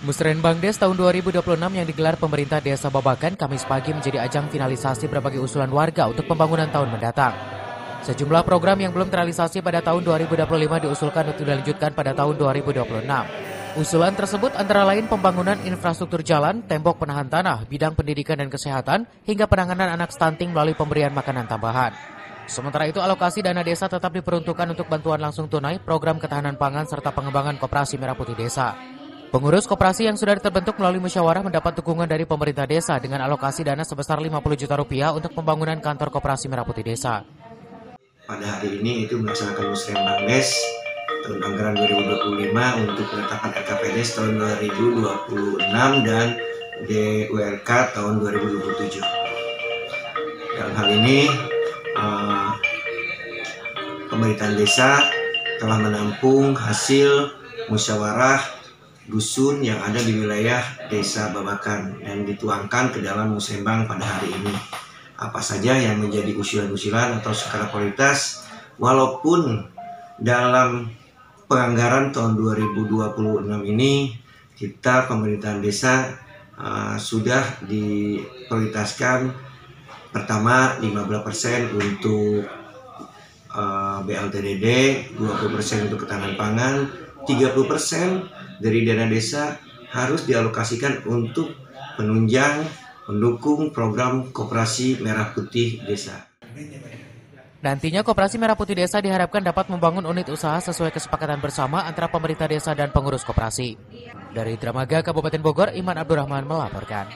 Musrenbang Des tahun 2026 yang digelar pemerintah Desa Babakan Kamis pagi menjadi ajang finalisasi berbagai usulan warga untuk pembangunan tahun mendatang. Sejumlah program yang belum terrealisasi pada tahun 2025 diusulkan untuk dilanjutkan pada tahun 2026. Usulan tersebut antara lain pembangunan infrastruktur jalan, tembok penahan tanah, bidang pendidikan dan kesehatan, hingga penanganan anak stunting melalui pemberian makanan tambahan. Sementara itu, alokasi dana desa tetap diperuntukkan untuk bantuan langsung tunai, program ketahanan pangan, serta pengembangan koperasi Merah Putih Desa. Pengurus koperasi yang sudah terbentuk melalui musyawarah mendapat dukungan dari pemerintah desa dengan alokasi dana sebesar 50 juta rupiah untuk pembangunan kantor koperasi Merah Putih Desa. Pada hari ini itu melaksanakan Musrenbang Des tahun anggaran 2025 untuk penetapan RKPDes tahun 2026 dan DULK tahun 2027. Dalam hal ini, pemerintahan desa telah menampung hasil musyawarah dusun yang ada di wilayah Desa Babakan dan dituangkan ke dalam Musrenbang pada hari ini. Apa saja yang menjadi usulan-usulan atau skala prioritas, walaupun dalam penganggaran tahun 2026 ini kita pemerintahan desa sudah diprioritaskan pertama 15% untuk BLTDD, 20% untuk ketahanan pangan, 30% dari dana desa harus dialokasikan untuk penunjang mendukung program Koperasi Merah Putih Desa. Nantinya Koperasi Merah Putih Desa diharapkan dapat membangun unit usaha sesuai kesepakatan bersama antara pemerintah desa dan pengurus koperasi. Dari Dramaga Kabupaten Bogor, Iman Abdurrahman melaporkan.